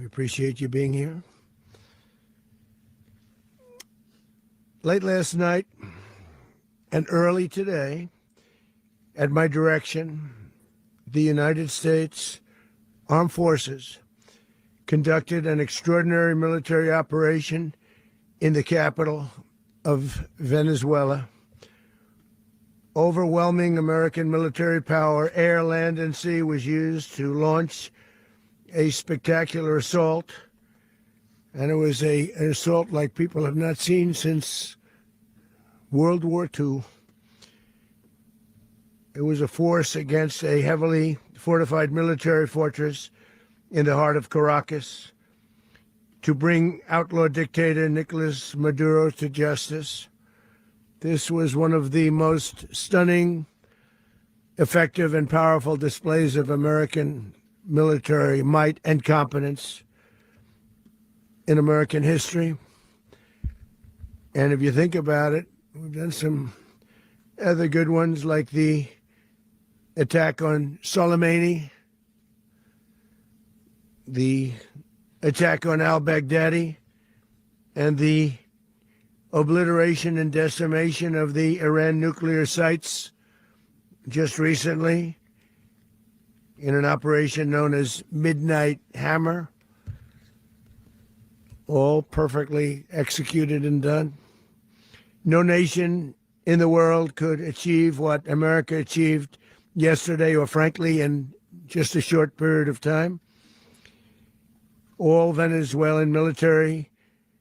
We appreciate you being here. Late last night and early today, at my direction, the United States Armed Forces conducted an extraordinary military operation in the capital of Venezuela. Overwhelming American military power, air, land, and sea, was used to launch a spectacular assault. And it was an assault like people have not seen since World War II. It was a force against a heavily fortified military fortress in the heart of Caracas to bring outlaw dictator Nicolas Maduro to justice. This was one of the most stunning, effective, and powerful displays of American military might and competence in American history. And if you think about it, we've done some other good ones, like the attack on Soleimani, the attack on al-Baghdadi, and the obliteration and decimation of the Iran nuclear sites just recently in an operation known as Midnight Hammer, all perfectly executed and done. No nation in the world could achieve what America achieved yesterday, or frankly, in just a short period of time. All Venezuelan military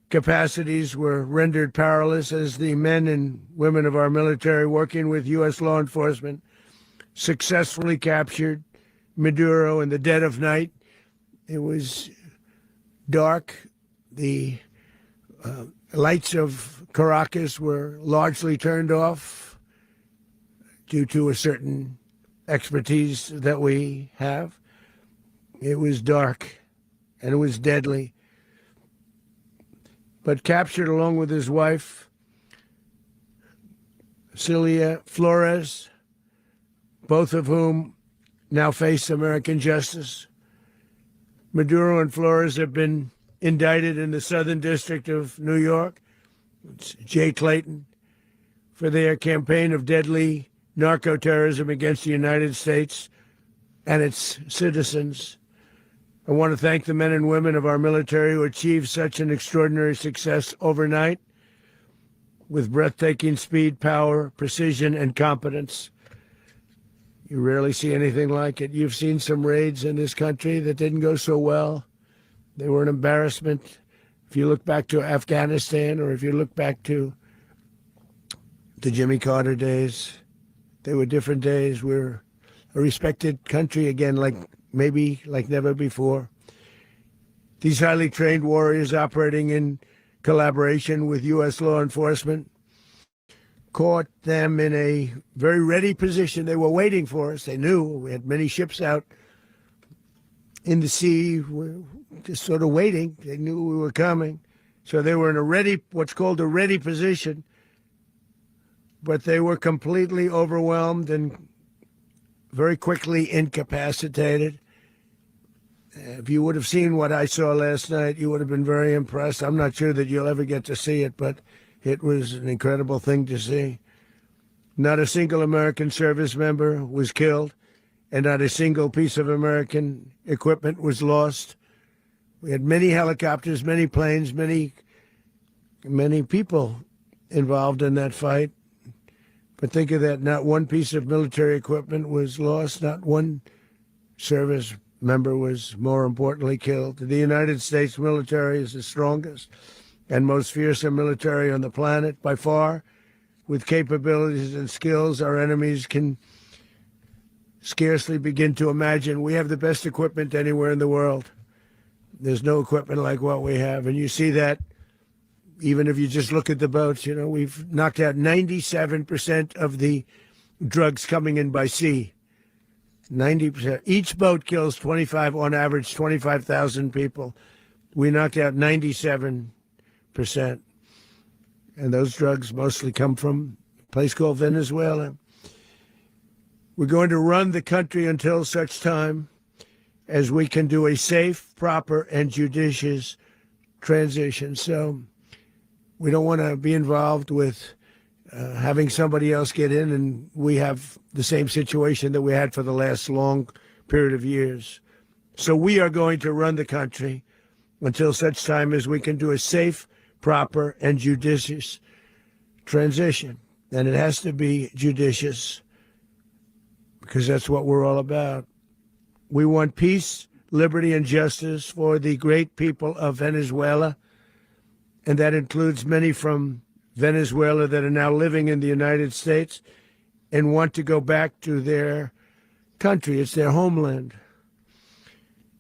capacities were rendered powerless as the men and women of our military, working with U.S. law enforcement, successfully captured Maduro in the dead of night. It was dark. The lights of Caracas were largely turned off due to a certain expertise that we have. It was dark and it was deadly. But captured along with his wife, Celia Flores, both of whom now face American justice. Maduro and Flores have been indicted in the Southern District of New York, it's Jay Clayton, for their campaign of deadly narco-terrorism against the United States and its citizens. I want to thank the men and women of our military who achieved such an extraordinary success overnight with breathtaking speed, power, precision, and competence. You rarely see anything like it. You've seen some raids in this country that didn't go so well. They were an embarrassment. If you look back to Afghanistan, or if you look back to the Jimmy Carter days, they were different days. We're a respected country again, maybe like never before. These highly trained warriors, operating in collaboration with U.S. law enforcement, caught them in a very ready position. They were waiting for us. They knew we had many ships out in the sea, just sort of waiting. They knew we were coming. So they were in what's called a ready position, but they were completely overwhelmed and very quickly incapacitated. If you would have seen what I saw last night, you would have been very impressed. I'm not sure that you'll ever get to see it, but it was an incredible thing to see. Not a single American service member was killed, and not a single piece of American equipment was lost. We had many helicopters, many planes, many people involved in that fight. But think of that, not one piece of military equipment was lost, not one service member was, more importantly, killed. The United States military is the strongest and most fearsome military on the planet by far. With capabilities and skills our enemies can scarcely begin to imagine. We have the best equipment anywhere in the world. There's no equipment like what we have. And you see that even if you just look at the boats. We've knocked out 97% of the drugs coming in by sea. 90%. Each boat kills on average, 25,000 people. We knocked out 97%. And those drugs mostly come from a place called Venezuela. We're going to run the country until such time as we can do a safe, proper, and judicious transition. So we don't want to be involved with having somebody else get in and we have the same situation that we had for the last long period of years. So we are going to run the country until such time as we can do a safe, proper, and judicious transition. And it has to be judicious because that's what we're all about. We want peace, liberty, and justice for the great people of Venezuela. And that includes many from Venezuela that are now living in the United States and want to go back to their country. It's their homeland.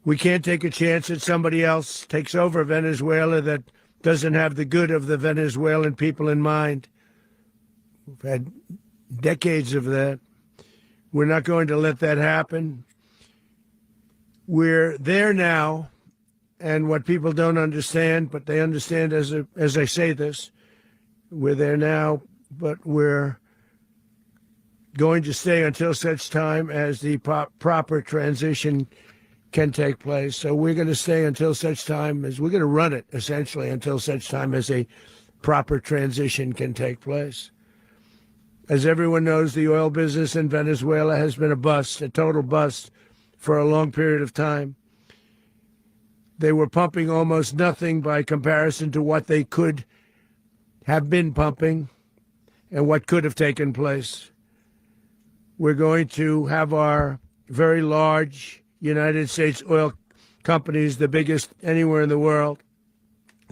We can't take a chance that somebody else takes over Venezuela that doesn't have the good of the Venezuelan people in mind. We've had decades of that. We're not going to let that happen. We're there now, and what people don't understand, but they understand as I say this, we're there now, but we're going to stay until such time as the proper transition can take place. So we're going to stay until such time as we're going to run it, essentially, until such time as a proper transition can take place. As everyone knows, the oil business in Venezuela has been a bust, a total bust, for a long period of time. They were pumping almost nothing by comparison to what they could have been pumping and what could have taken place. We're going to have our very large United States oil companies, the biggest anywhere in the world,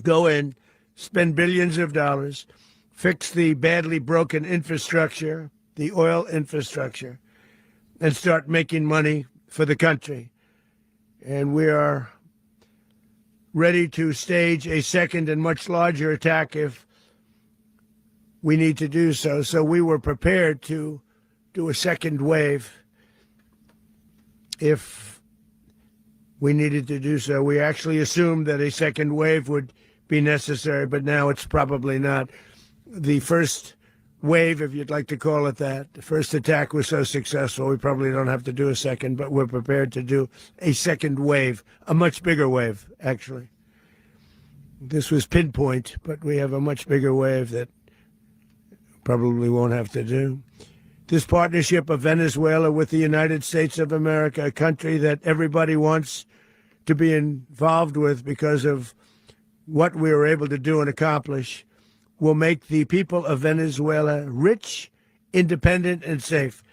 go in, spend billions of dollars, fix the badly broken infrastructure, the oil infrastructure, and start making money for the country. And we are ready to stage a second and much larger attack if we need to do so. So we were prepared to do a second wave if we needed to do so. We actually assumed that a second wave would be necessary, but now it's probably not. The first wave, if you'd like to call it that, the first attack was so successful, we probably don't have to do a second, but we're prepared to do a second wave, a much bigger wave, actually. This was pinpoint, but we have a much bigger wave that probably won't have to do. This partnership of Venezuela with the United States of America, a country that everybody wants to be involved with because of what we were able to do and accomplish, will make the people of Venezuela rich, independent, and safe.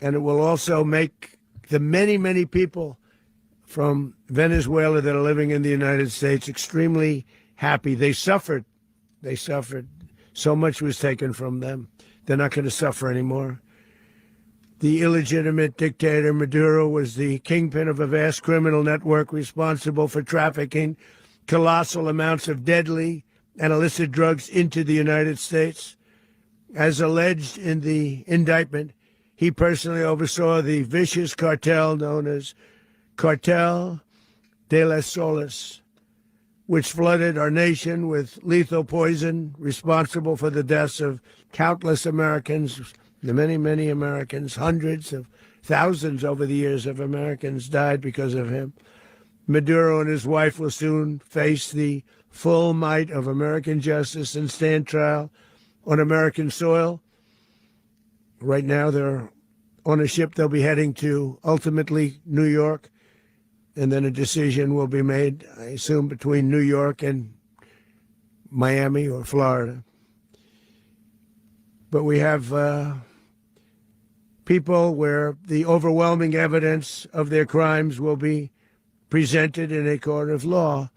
And it will also make the many, many people from Venezuela that are living in the United States extremely happy. They suffered. They suffered. So much was taken from them. They're not going to suffer anymore. The illegitimate dictator Maduro was the kingpin of a vast criminal network responsible for trafficking colossal amounts of deadly and illicit drugs into the United States. As alleged in the indictment, he personally oversaw the vicious cartel known as Cartel de las Solas, which flooded our nation with lethal poison, responsible for the deaths of countless Americans, the many, many Americans. Hundreds of thousands over the years of Americans died because of him. Maduro and his wife will soon face the full might of American justice and stand trial on American soil. Right now, they're on a ship they'll be heading to, ultimately, New York. And then a decision will be made, I assume, between New York and Miami or Florida. But we have people where the overwhelming evidence of their crimes will be presented in a court of law.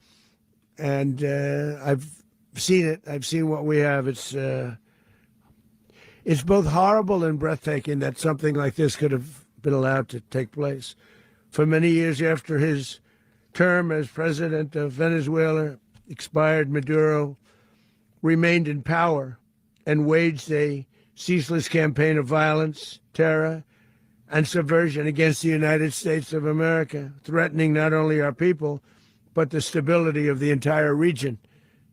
And I've seen it. I've seen what we have. It's both horrible and breathtaking that something like this could have been allowed to take place. For many years after his term as president of Venezuela expired, Maduro remained in power and waged a ceaseless campaign of violence, terror, and subversion against the United States of America, threatening not only our people, but the stability of the entire region.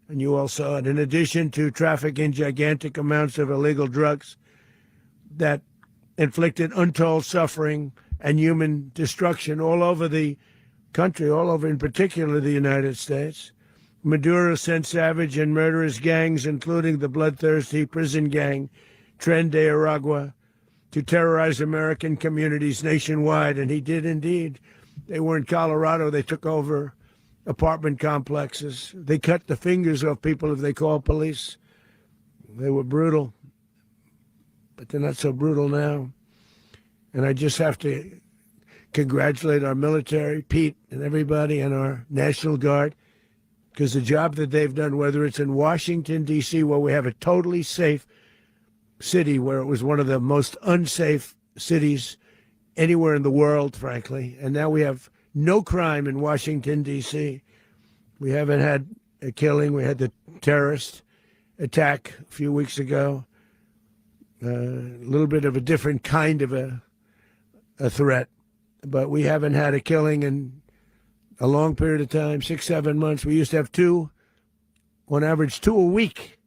And you all saw it. In addition to trafficking gigantic amounts of illegal drugs that inflicted untold suffering and human destruction all over the country, all over, in particular the United States. Maduro sent savage and murderous gangs, including the bloodthirsty prison gang, Tren de Aragua, to terrorize American communities nationwide. And he did indeed. They were in Colorado. They took over apartment complexes. They cut the fingers off people if they called police. They were brutal, but they're not so brutal now. And I just have to congratulate our military, Pete and everybody, and our National Guard, because the job that they've done, whether it's in Washington, D.C., where we have a totally safe city, where it was one of the most unsafe cities anywhere in the world, frankly, and now we have no crime in Washington, D.C. We haven't had a killing. We had the terrorist attack a few weeks ago, a little bit of a different kind of a threat, but we haven't had a killing in a long period of time, 6-7 months. We used to have two, on average, 2 a week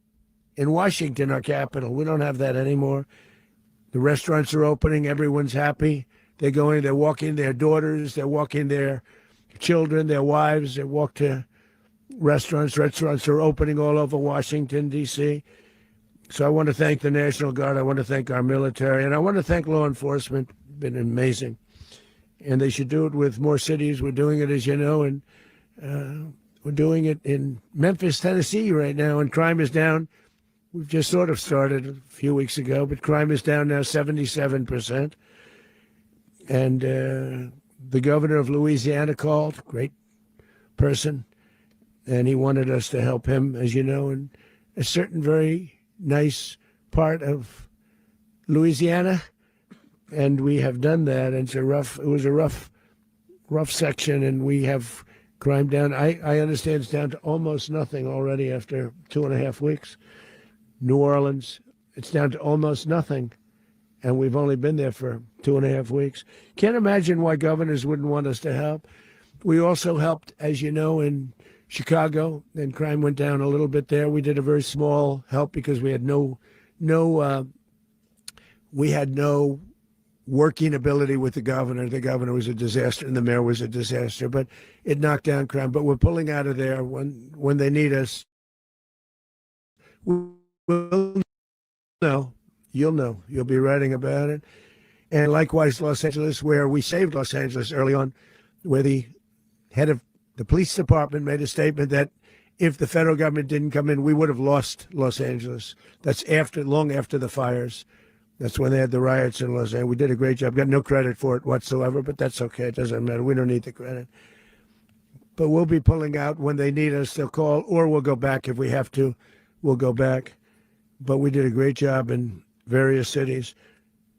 in Washington, our capital. We don't have that anymore. The restaurants are opening. Everyone's happy. They're going, they're walking their daughters, they're walking their children, their wives. They walk to restaurants. Restaurants are opening all over Washington, D.C. So I want to thank the National Guard. I want to thank our military. And I want to thank law enforcement. It's been amazing. And they should do it with more cities. We're doing it, as you know, and we're doing it in Memphis, Tennessee right now, and crime is down. We've just sort of started a few weeks ago, but crime is down now 77%. And the governor of Louisiana called, great person, and he wanted us to help him, as you know, in a certain very nice part of Louisiana. And we have done that. And it was a rough section, and we have crime down. I understand it's down to almost nothing already after 2.5 weeks. New Orleans, it's down to almost nothing. And we've only been there for 2.5 weeks. Can't imagine why governors wouldn't want us to help. We also helped, as you know, in Chicago, and crime went down a little bit there. We did a very small help because we had no working ability with the governor. The governor was a disaster, and the mayor was a disaster. But it knocked down crime. But we're pulling out of there when they need us. We'll know. You'll know. You'll be writing about it. And likewise, Los Angeles, where we saved Los Angeles early on, where the head of the police department made a statement that if the federal government didn't come in, we would have lost Los Angeles. That's long after the fires. That's when they had the riots in Los Angeles. We did a great job. Got no credit for it whatsoever, but that's okay. It doesn't matter. We don't need the credit. But we'll be pulling out when they need us. They'll call, or we'll go back if we have to. We'll go back. But we did a great job in various cities.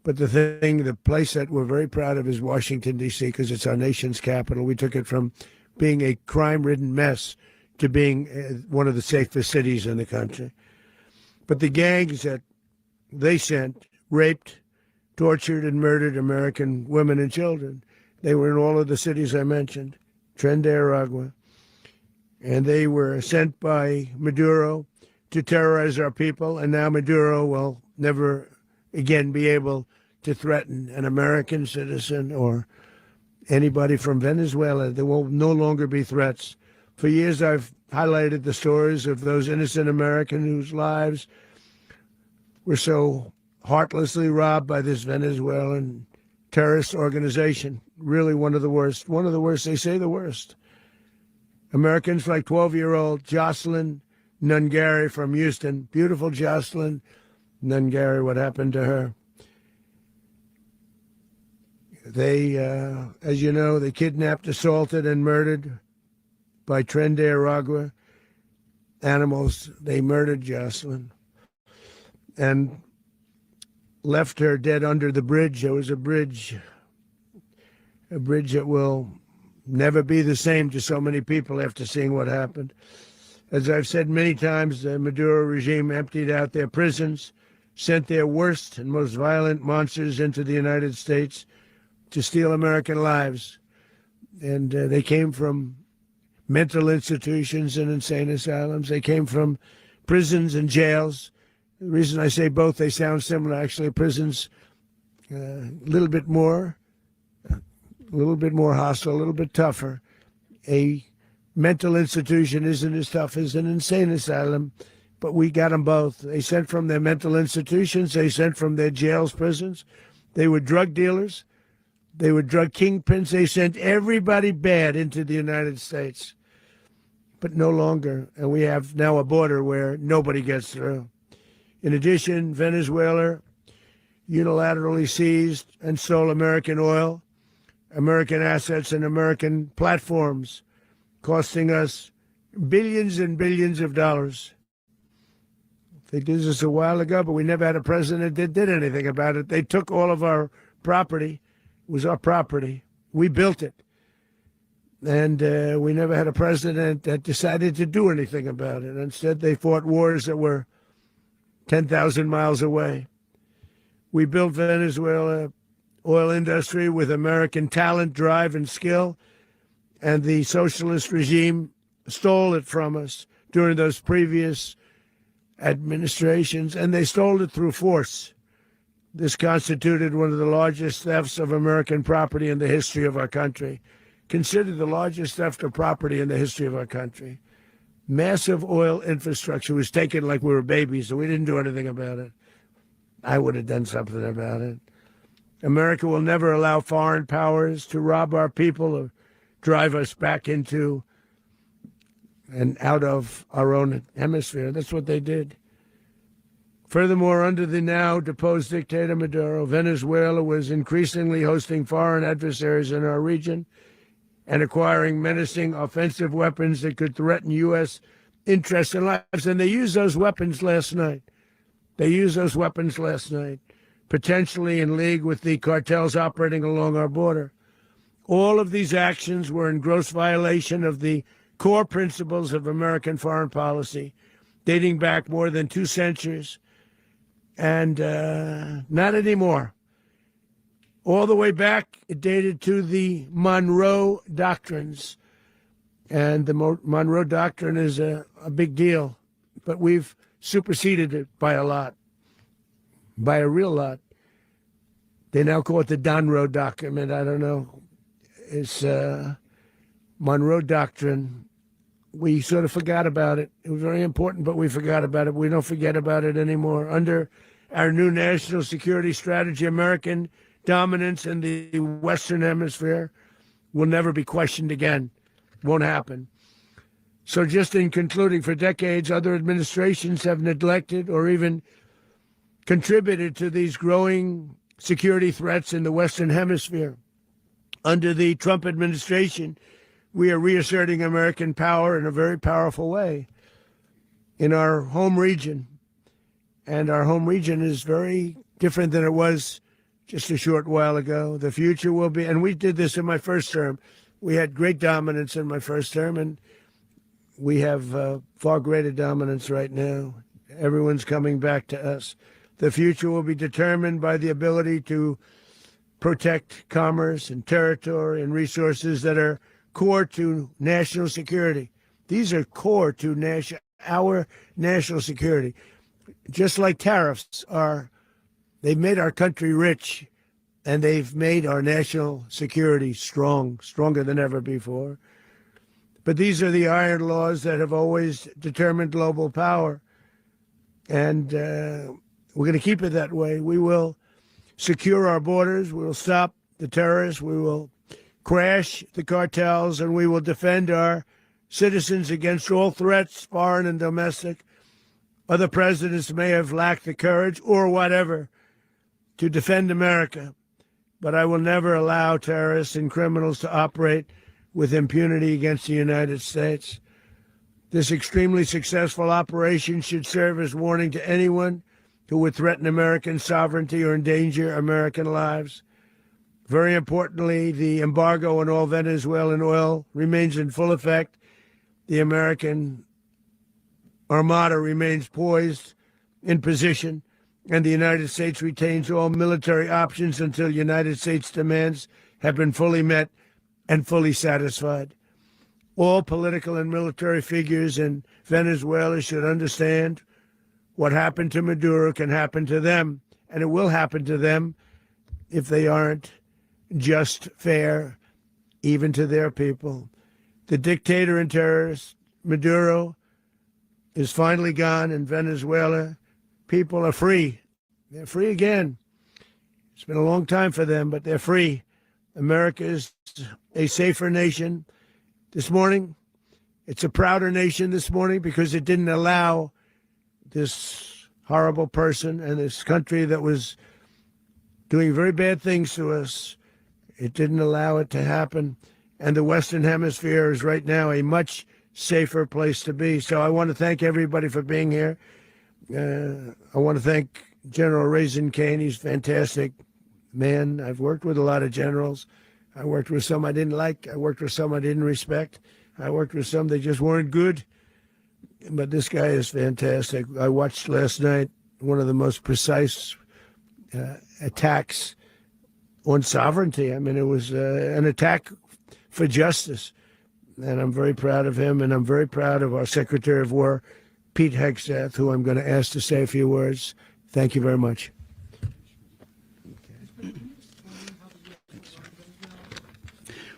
But the place that we're very proud of is Washington, D.C., because it's our nation's capital. We took it from being a crime-ridden mess to being one of the safest cities in the country. But the gangs that they sent raped, tortured, and murdered American women and children. They were in all of the cities I mentioned, Tren de Aragua. And they were sent by Maduro to terrorize our people. And now Maduro will never again be able to threaten an American citizen or anybody from Venezuela. There will no longer be threats. For years, I've highlighted the stories of those innocent Americans whose lives were so heartlessly robbed by this Venezuelan terrorist organization. Really one of the worst. One of the worst. They say the worst. Americans like 12-year-old Jocelyn Nungary from Houston. Beautiful Jocelyn Nungary. What happened to her? They, as you know, they kidnapped, assaulted, and murdered by Tren de Aragua animals. They murdered Jocelyn and left her dead under the bridge. There was a bridge that will never be the same to so many people after seeing what happened. As I've said many times, the Maduro regime emptied out their prisons, sent their worst and most violent monsters into the United States to steal American lives. And they came from mental institutions and insane asylums. They came from prisons and jails. The reason I say both, they sound similar. Actually, prisons a little bit more hostile, a little bit tougher. A mental institution isn't as tough as an insane asylum, but we got them both. They sent from their mental institutions. They sent from their jails, prisons. They were drug dealers. They were drug kingpins. They sent everybody bad into the United States, but no longer. And we have now a border where nobody gets through. In addition, Venezuela unilaterally seized and stole American oil, American assets, and American platforms, costing us billions and billions of dollars. They did this a while ago, but we never had a president that did anything about it. They took all of our property. It was our property. We built it. And we never had a president that decided to do anything about it. Instead, they fought wars that were 10,000 miles away. We built Venezuela oil industry with American talent, drive, and skill, and the socialist regime stole it from us during those previous administrations, and they stole it through force. This constituted one of the largest thefts of American property in the history of our country. Considered the largest theft of property in the history of our country. Massive oil infrastructure was taken like we were babies, so we didn't do anything about it. I would have done something about it. America will never allow foreign powers to rob our people or drive us back into and out of our own hemisphere. That's what they did. Furthermore, under the now deposed dictator Maduro, Venezuela was increasingly hosting foreign adversaries in our region and acquiring menacing offensive weapons that could threaten U.S. interests and lives. And they used those weapons last night. Potentially in league with the cartels operating along our border. All of these actions were in gross violation of the core principles of American foreign policy, dating back more than 2 centuries. And not anymore. All the way back, it dated to the Monroe Doctrines. And the Monroe Doctrine is a big deal. But we've superseded it by a lot, by a real lot. They now call it the Donroe Document. I don't know. It's Monroe Doctrine. We sort of forgot about it. It was very important, but we forgot about it. We don't forget about it anymore. Under our new national security strategy, American dominance in the Western Hemisphere will never be questioned again. Won't happen. So just in concluding, for decades, other administrations have neglected or even contributed to these growing security threats in the Western Hemisphere. Under the Trump administration, we are reasserting American power in a very powerful way in our home region. And our home region is very different than it was just a short while ago. The future will be, and we did this in my first term. We had great dominance in my first term, and we have far greater dominance right now. Everyone's coming back to us. The future will be determined by the ability to protect commerce and territory and resources that are core to national security. These are core to our national security. Just like tariffs are, they've made our country rich, and they've made our national security stronger than ever before. But these are the iron laws that have always determined global power. And we're going to keep it that way. We will secure our borders. We will stop the terrorists. We will crash the cartels, and we will defend our citizens against all threats, foreign and domestic. Other presidents may have lacked the courage or whatever to defend America, but I will never allow terrorists and criminals to operate with impunity against the United States. This extremely successful operation should serve as warning to anyone who would threaten American sovereignty or endanger American lives. Very importantly, the embargo on all Venezuelan oil remains in full effect. The American Armada remains poised in position, and the United States retains all military options until United States demands have been fully met and fully satisfied. All political and military figures in Venezuela should understand what happened to Maduro can happen to them, and it will happen to them if they aren't just fair, even to their people. The dictator and terrorist, Maduro, is finally gone in Venezuela. People are free. They're free again. It's been a long time for them, but they're free. America is a safer nation this morning. It's a prouder nation this morning because it didn't allow this horrible person and this country that was doing very bad things to us. It didn't allow it to happen. And the Western Hemisphere is right now a much safer place to be. So I want to thank everybody for being here. I want to thank General Raisin Kane. He's a fantastic man. I've worked with a lot of generals. I worked with some I didn't like. I worked with some I didn't respect. I worked with some that just weren't good. But this guy is fantastic. I watched last night one of the most precise attacks on sovereignty. I mean, it was an attack for justice. And I'm very proud of him, and I'm very proud of our Secretary of War, Pete Hegseth, who I'm going to ask to say a few words. Thank you very much.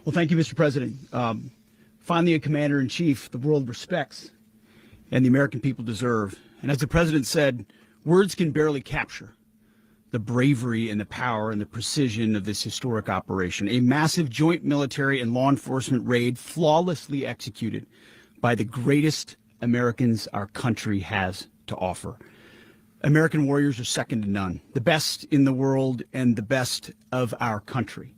Well, thank you, Mr. President. Finally, a commander-in-chief the world respects and the American people deserve. And as the president said, words can barely capture the bravery and the power and the precision of this historic operation, a massive joint military and law enforcement raid flawlessly executed by the greatest Americans our country has to offer. American warriors are second to none, the best in the world and the best of our country.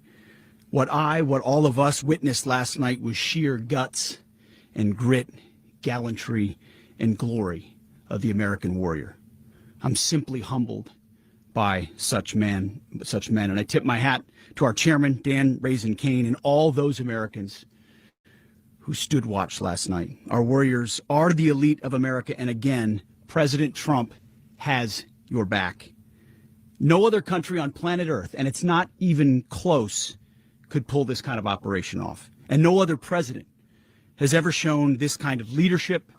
What all of us witnessed last night was sheer guts and grit, gallantry, and glory of the American warrior. I'm simply humbled by such men. And I tip my hat to our chairman, Dan Raisin Kane, and all those Americans who stood watch last night. Our warriors are the elite of America, and again, President Trump has your back. No other country on planet Earth, and it's not even close, could pull this kind of operation off. And no other president has ever shown this kind of leadership,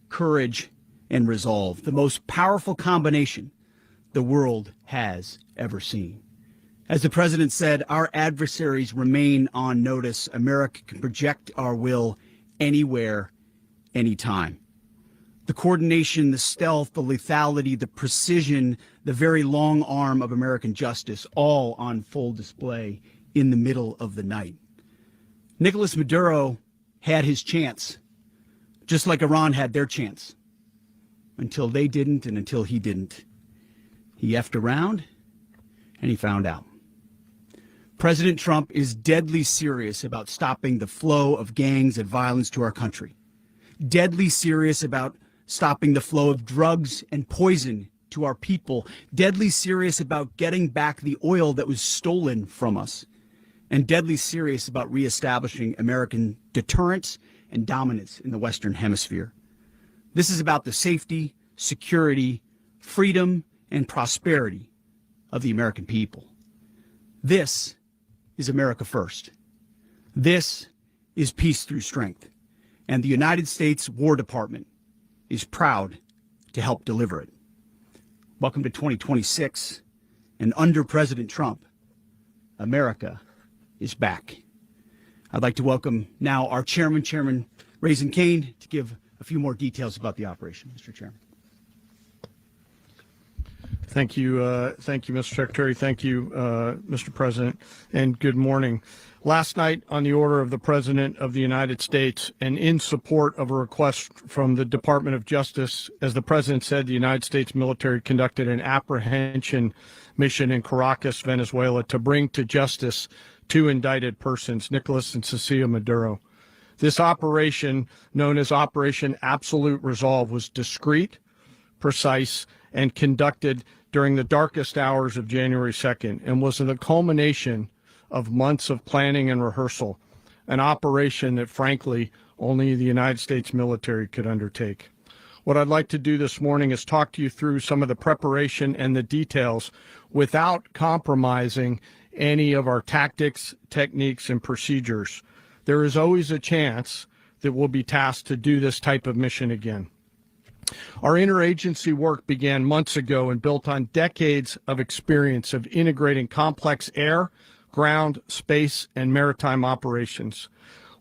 courage, and resolve, the most powerful combination the world has ever seen. As the president said, our adversaries remain on notice. America can project our will anywhere, anytime. The coordination, the stealth, the lethality, the precision, the very long arm of American justice, all on full display in the middle of the night. Nicolas Maduro had his chance, just like Iran had their chance, until they didn't and until he didn't. He effed around, and he found out. President Trump is deadly serious about stopping the flow of gangs and violence to our country. Deadly serious about stopping the flow of drugs and poison to our people. Deadly serious about getting back the oil that was stolen from us. And deadly serious about reestablishing American deterrence and dominance in the Western Hemisphere. This is about the safety, security, freedom, and prosperity of the American people. This is America first. This is peace through strength. And the United States War Department is proud to help deliver it. Welcome to 2026. And under President Trump, America is back. I'd like to welcome now our chairman, Chairman Raisin Kane, to give a few more details about the operation. Mr. Chairman. Thank you, Mr. Secretary. Thank you, Mr. President, and good morning. Last night, on the order of the President of the United States and in support of a request from the Department of Justice, as the President said, the United States military conducted an apprehension mission in Caracas, Venezuela, to bring to justice two indicted persons, Nicolas and Cecilia Maduro. This operation, known as Operation Absolute Resolve, was discreet, precise, and conducted during the darkest hours of January 2nd and was the culmination of months of planning and rehearsal, an operation that, frankly, only the United States military could undertake. What I'd like to do this morning is talk to you through some of the preparation and the details without compromising any of our tactics, techniques, and procedures. There is always a chance that we'll be tasked to do this type of mission again. Our interagency work began months ago and built on decades of experience of integrating complex air, ground, space, and maritime operations.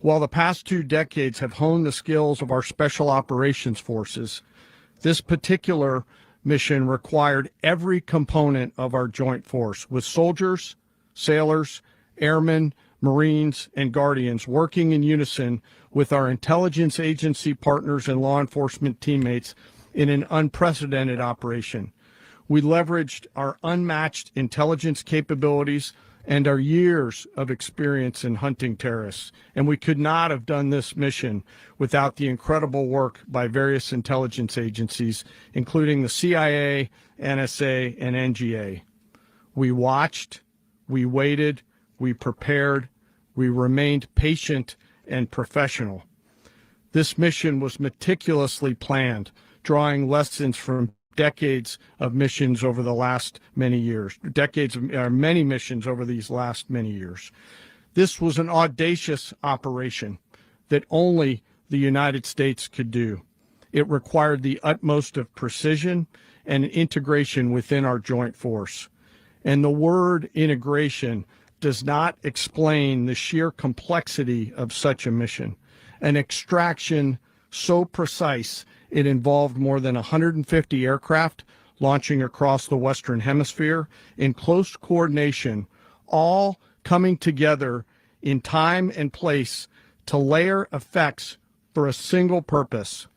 While the past 2 decades have honed the skills of our special operations forces, this particular mission required every component of our joint force, with soldiers, sailors, airmen, Marines, and Guardians working in unison with our intelligence agency partners and law enforcement teammates in an unprecedented operation. We leveraged our unmatched intelligence capabilities and our years of experience in hunting terrorists, and we could not have done this mission without the incredible work by various intelligence agencies, including the CIA, NSA, and NGA. We watched, we waited, we prepared, we remained patient and professional. This mission was meticulously planned, drawing lessons from decades of missions over the last many years, many missions over these last many years. This was an audacious operation that only the United States could do. It required the utmost of precision and integration within our joint force. And the word integration does not explain the sheer complexity of such a mission. An extraction so precise it involved more than 150 aircraft launching across the Western Hemisphere in close coordination, all coming together in time and place to layer effects for a single purpose: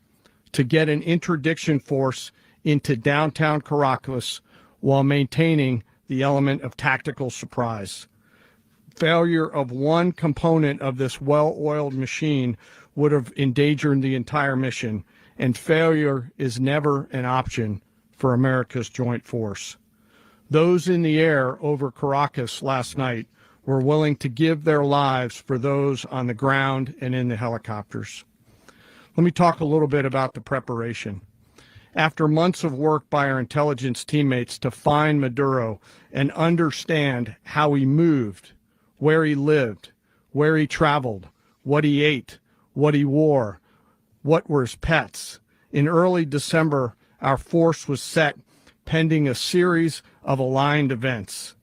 to get an interdiction force into downtown Caracas while maintaining the element of tactical surprise. Failure of one component of this well-oiled machine would have endangered the entire mission, and failure is never an option for America's joint force. Those in the air over Caracas last night were willing to give their lives for those on the ground and in the helicopters. Let me talk a little bit about the preparation. After months of work by our intelligence teammates to find Maduro and understand how he moved, where he lived, where he traveled, what he ate, what he wore, what were his pets, in early December, our force was set pending a series of aligned events.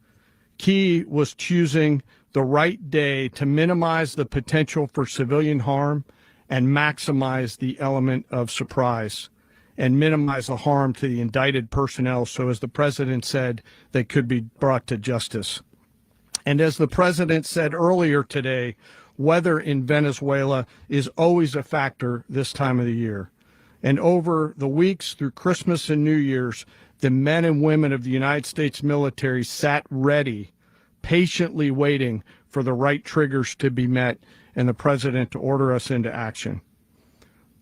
Key was choosing the right day to minimize the potential for civilian harm and maximize the element of surprise, and minimize the harm to the indicted personnel so, as the president said, they could be brought to justice. And as the president said earlier today, weather in Venezuela is always a factor this time of the year. And over the weeks through Christmas and New Year's, the men and women of the United States military sat ready, patiently waiting for the right triggers to be met and the president to order us into action.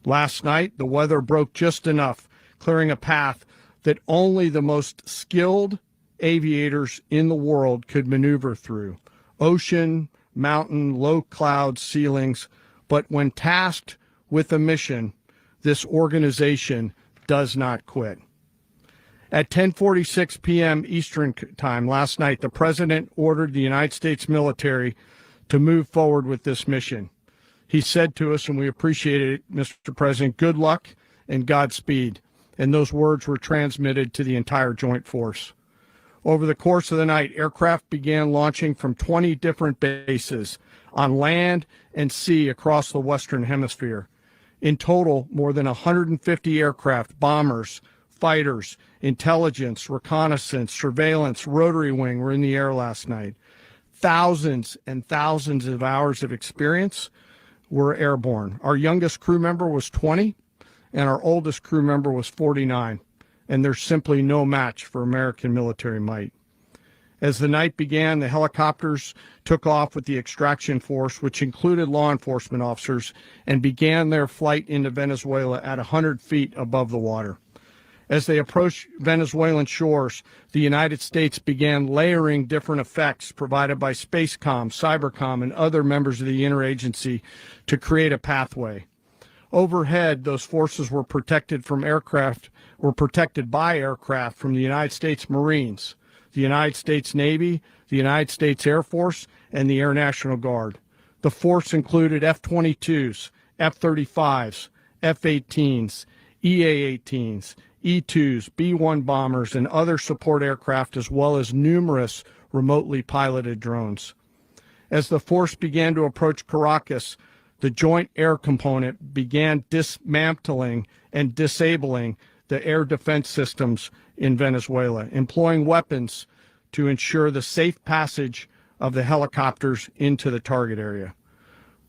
Last night, the weather broke just enough, clearing a path that only the most skilled aviators in the world could maneuver through. Ocean, mountain, low cloud ceilings, but when tasked with a mission, this organization does not quit. At 10:46 p.m. Eastern Time last night, the president ordered the United States military to move forward with this mission. He said to us, and we appreciate it, Mr. President, good luck and Godspeed. And those words were transmitted to the entire joint force. Over the course of the night, aircraft began launching from 20 different bases on land and sea across the Western Hemisphere. In total, more than 150 aircraft, bombers, fighters, intelligence, reconnaissance, surveillance, rotary wing were in the air last night. Thousands and thousands of hours of experience were airborne. Our youngest crew member was 20, and our oldest crew member was 49. And there's simply no match for American military might. As the night began, the helicopters took off with the extraction force, which included law enforcement officers, and began their flight into Venezuela at 100 feet above the water. As they approached Venezuelan shores, the United States began layering different effects provided by Spacecom, Cybercom, and other members of the interagency to create a pathway. Overhead, those forces were protected by aircraft from the United States Marines, the United States Navy, the United States Air Force, and the Air National Guard. The force included F-22s, F-35s, F-18s, EA-18s, E-2s, B-1 bombers, and other support aircraft, as well as numerous remotely piloted drones. As the force began to approach Caracas, the Joint Air Component began dismantling and disabling the air defense systems in Venezuela, employing weapons to ensure the safe passage of the helicopters into the target area.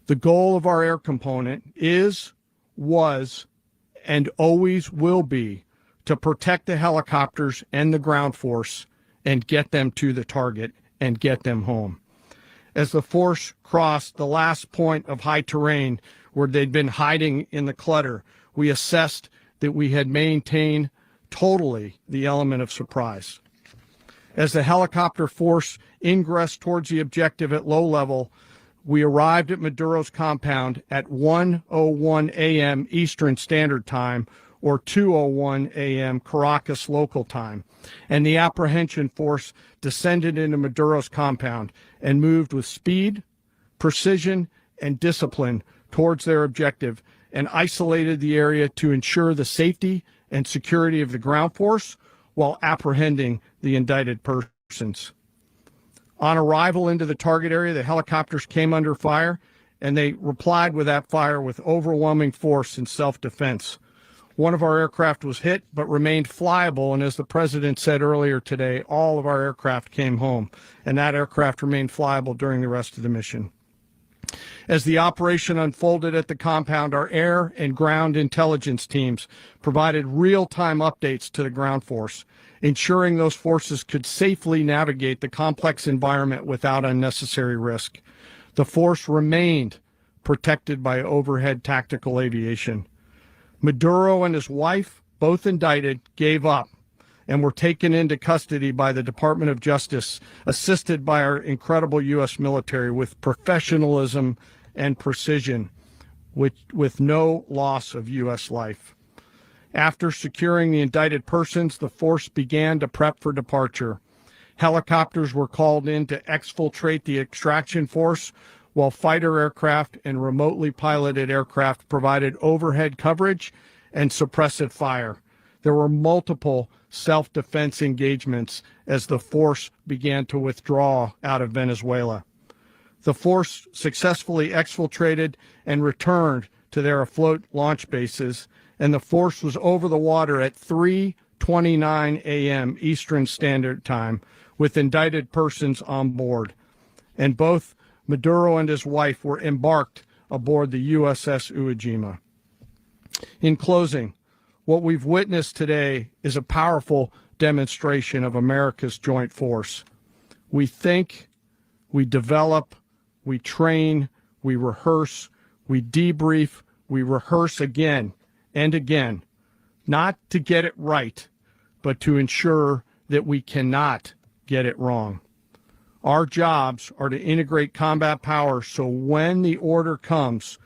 The goal of our air component is, was, and always will be to protect the helicopters and the ground force and get them to the target and get them home. As the force crossed the last point of high terrain where they'd been hiding in the clutter, we assessed that we had maintained totally the element of surprise. As the helicopter force ingressed towards the objective at low level, we arrived at Maduro's compound at 1:01 a.m. Eastern Standard Time, or 2:01 a.m. Caracas local time, and the apprehension force descended into Maduro's compound and moved with speed, precision, and discipline towards their objective and isolated the area to ensure the safety and security of the ground force while apprehending the indicted persons. On arrival into the target area, the helicopters came under fire, and they replied with that fire with overwhelming force in self-defense. One of our aircraft was hit, but remained flyable, and as the president said earlier today, all of our aircraft came home, and that aircraft remained flyable during the rest of the mission. As the operation unfolded at the compound, our air and ground intelligence teams provided real-time updates to the ground force, ensuring those forces could safely navigate the complex environment without unnecessary risk. The force remained protected by overhead tactical aviation. Maduro and his wife, both indicted, gave up and were taken into custody by the Department of Justice, assisted by our incredible U.S. military with professionalism and precision, with no loss of U.S. life. After securing the indicted persons, the force began to prep for departure. Helicopters were called in to exfiltrate the extraction force, while fighter aircraft and remotely piloted aircraft provided overhead coverage and suppressive fire. There were multiple self-defense engagements as the force began to withdraw out of Venezuela. The force successfully exfiltrated and returned to their afloat launch bases, and the force was over the water at 3:29 a.m. Eastern Standard Time with indicted persons on board. And both Maduro and his wife were embarked aboard the USS Iwo Jima. In closing, what we've witnessed today is a powerful demonstration of America's joint force. We think, we develop, we train, we rehearse, we debrief, we rehearse again and again, not to get it right, but to ensure that we cannot get it wrong. Our jobs are to integrate combat power so when the order comes,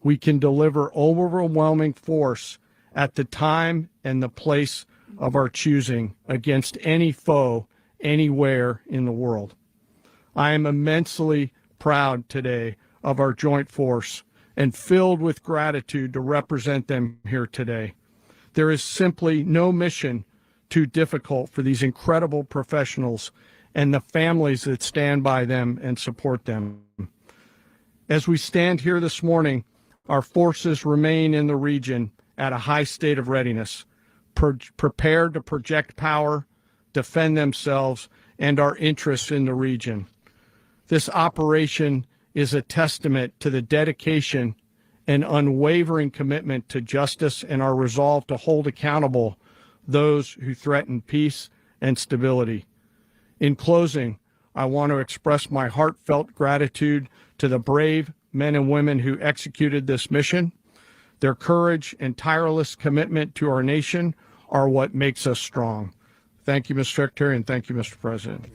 we can deliver overwhelming force at the time and the place of our choosing against any foe anywhere in the world. I am immensely proud today of our joint force and filled with gratitude to represent them here today. There is simply no mission too difficult for these incredible professionals and the families that stand by them and support them. As we stand here this morning, our forces remain in the region at a high state of readiness, prepared to project power, defend themselves, and our interests in the region. This operation is a testament to the dedication and unwavering commitment to justice and our resolve to hold accountable those who threaten peace and stability. In closing, I want to express my heartfelt gratitude to the brave men and women who executed this mission. Their courage and tireless commitment to our nation are what makes us strong. Thank you, Mr. Secretary, and thank you, Mr. President.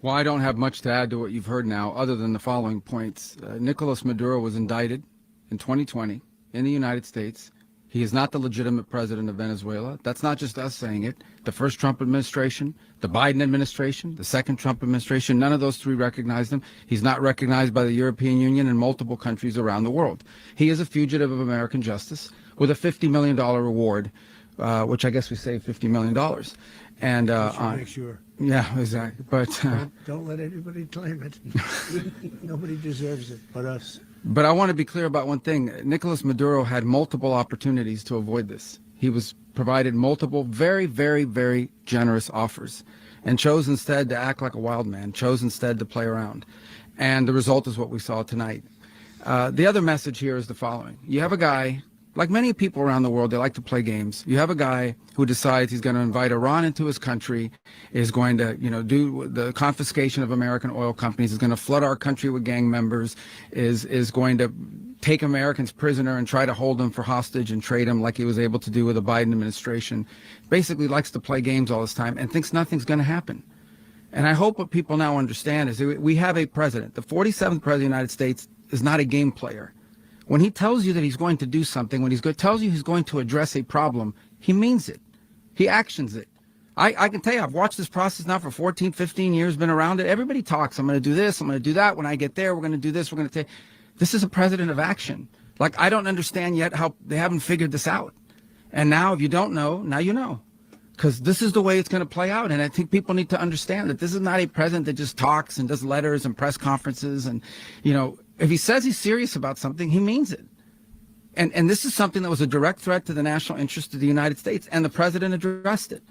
Well, I don't have much to add to what you've heard now, other than the following points. Nicolas Maduro was indicted in 2020 in the United States. He is not the legitimate president of Venezuela. That's not just us saying it. The first Trump administration, the Biden administration, the second Trump administration, none of those three recognized him. He's not recognized by the European Union and multiple countries around the world. He is a fugitive of American justice with a $50 million reward which I guess we saved $50 million. And Make sure. yeah, exactly. But Don't let anybody claim it. Nobody deserves it but us. But I want to be clear about one thing. Nicolas Maduro had multiple opportunities to avoid this. He was provided multiple very, very, very generous offers and chose instead to act like a wild man, chose instead to play around. And the result is what we saw tonight. The other message here is the following. You have a guy, like many people around the world, they like to play games. You have a guy who decides he's going to invite Iran into his country, is going to, do the confiscation of American oil companies, is going to flood our country with gang members, is going to take Americans prisoner and try to hold them for hostage and trade them like he was able to do with the Biden administration. Basically likes to play games all this time and thinks nothing's going to happen. And I hope what people now understand is that we have a president. The 47th president of the United States is not a game player. When he tells you that he's going to do something, when tells you he's going to address a problem, he means it. He actions it. I can tell you, I've watched this process now for 14, 15 years, been around it. Everybody talks. I'm going to do this. I'm going to do that. When I get there, we're going to do this. We're going to take. This is a president of action. Like, I don't understand yet how they haven't figured this out. And now, if you don't know, now you know. Because this is the way it's going to play out. And I think people need to understand that this is not a president that just talks and does letters and press conferences. And, if he says he's serious about something, he means it. And this is something that was a direct threat to the national interest of the United States, and the president addressed it.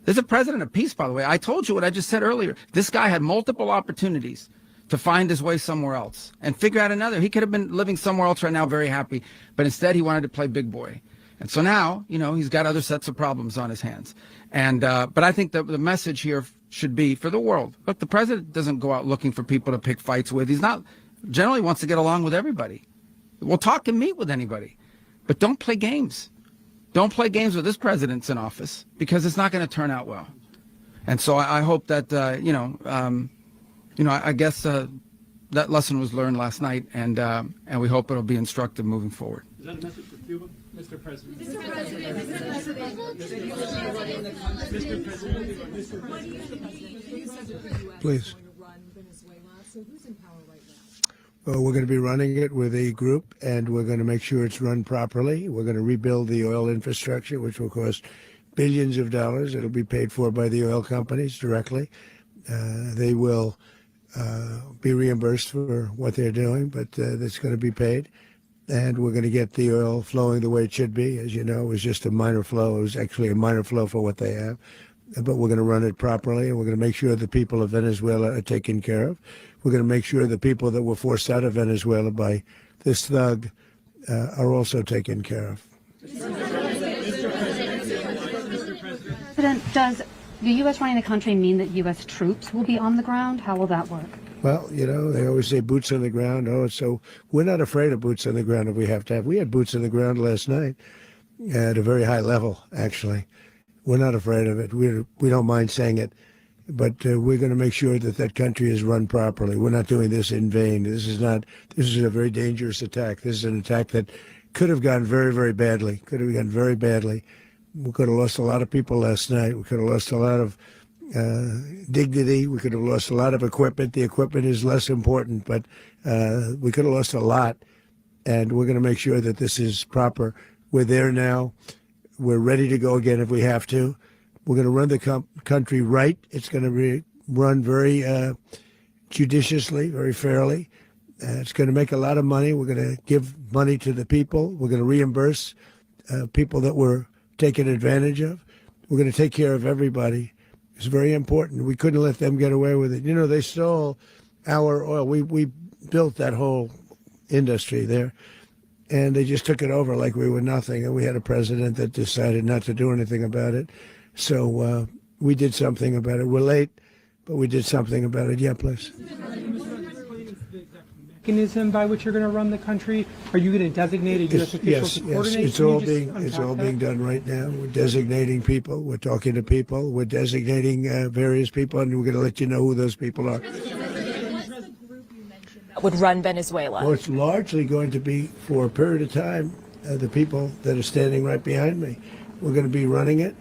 There's a president of peace, by the way. I told you what I just said earlier. This guy had multiple opportunities to find his way somewhere else and figure out another. He could have been living somewhere else right now very happy, but instead he wanted to play big boy. And so now, he's got other sets of problems on his hands. And but I think that the message here should be for the world. Look, the president doesn't go out looking for people to pick fights with. He's not generally wants to get along with everybody. We'll talk and meet with anybody, but don't play games. Don't play games with this president's in office, because it's not going to turn out well. And so I hope that I guess that lesson was learned last night, and we hope it'll be instructive moving forward. Is that a message for Cuba, Mr. President? Please. Well, we're going to be running it with a group, and we're going to make sure it's run properly. We're going to rebuild the oil infrastructure, which will cost billions of dollars. It'll be paid for by the oil companies directly. They will be reimbursed for what they're doing, but that's going to be paid. And we're going to get the oil flowing the way it should be. As you know, it was just a minor flow. It was actually a minor flow for what they have. But we're going to run it properly, and we're going to make sure the people of Venezuela are taken care of. We're going to make sure the people that were forced out of Venezuela by this thug are also taken care of. President, does the U.S. running the country mean that U.S. troops will be on the ground? How will that work? Well, they always say boots on the ground. So we're not afraid of boots on the ground if we have to have. We had boots on the ground last night at a very high level, actually. We're not afraid of it. We don't mind saying it. But we're going to make sure that that country is run properly. We're not doing this in vain. This is a very dangerous attack. This is an attack that could have gone very, very badly. Could have gone very badly. We could have lost a lot of people last night. We could have lost a lot of dignity. We could have lost a lot of equipment. The equipment is less important, but we could have lost a lot. And we're going to make sure that this is proper. We're there now. We're ready to go again if we have to. We're going to run the country right. It's going to be run very judiciously, very fairly. It's going to make a lot of money. We're going to give money to the people. We're going to reimburse people that were taken advantage of. We're going to take care of everybody. It's very important. We couldn't let them get away with it. They stole our oil. We built that whole industry there, and they just took it over like we were nothing. And we had a president that decided not to do anything about it. So we did something about it. We're late, but we did something about it. Yeah, please. Mechanism by which you're going to run the country? Are you going to designate a U.S. official to coordinate? Yes, it's all being done right now. We're designating people. We're talking to people. We're designating various people, and we're going to let you know who those people are. Would run Venezuela? Well, it's largely going to be, for a period of time, the people that are standing right behind me. We're going to be running it.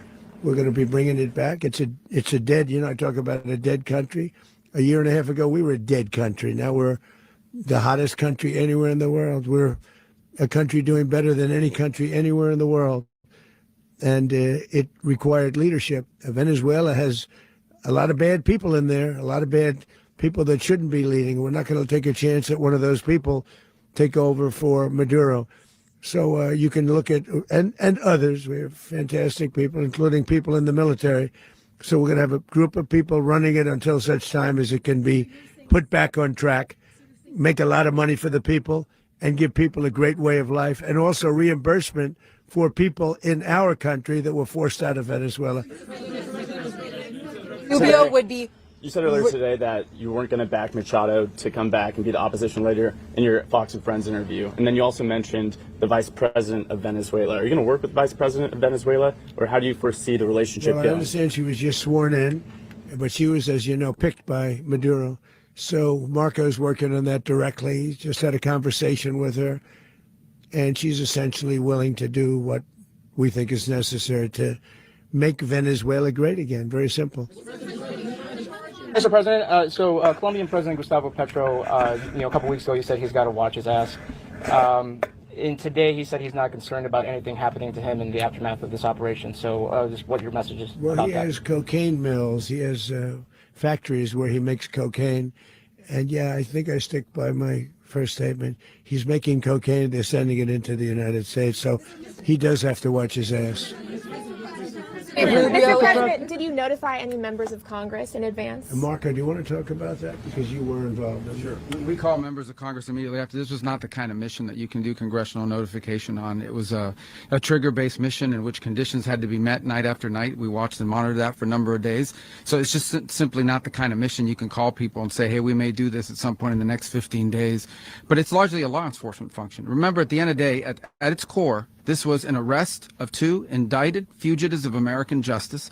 We're going to be bringing it back. It's a dead, I talk about a dead country. A year and a half ago, we were a dead country. Now we're the hottest country anywhere in the world. We're a country doing better than any country anywhere in the world. and it required leadership. Venezuela has a lot of bad people in there, a lot of bad people that shouldn't be leading. We're not going to take a chance that one of those people take over for Maduro. So you can look at, and others, we have fantastic people, including people in the military. So we're going to have a group of people running it until such time as it can be put back on track, make a lot of money for the people, and give people a great way of life, and also reimbursement for people in our country that were forced out of Venezuela. Rubio would be. You said earlier today that you weren't going to back Machado to come back and be the opposition leader in your Fox and Friends interview. And then you also mentioned the vice president of Venezuela. Are you going to work with the vice president of Venezuela, or how do you foresee the relationship Well, I going? understand she was just sworn in, but she was, as you know, picked by Maduro. So Marco's working on that directly. He just had a conversation with her, and she's essentially willing to do what we think is necessary to make Venezuela great again. Very simple. Mr. President, Colombian President Gustavo Petro, a couple weeks ago, he said he's got to watch his ass. And today, he said he's not concerned about anything happening to him in the aftermath of this operation. So, just what your message is Well, about he that. has cocaine mills. He has factories where he makes cocaine. And yeah, I think I stick by my first statement. He's making cocaine. They're sending it into the United States. So he does have to watch his ass. Mr. President, did you notify any members of Congress in advance? Marco, do you want to talk about that? Because you were involved in it. Sure. We call members of Congress immediately after. This was not the kind of mission that you can do congressional notification on. It was a trigger-based mission in which conditions had to be met night after night. We watched and monitored that for a number of days. So it's just simply not the kind of mission you can call people and say, hey, we may do this at some point in the next 15 days. But it's largely a law enforcement function. Remember, at the end of the day, at its core, this was an arrest of 2 indicted fugitives of American justice,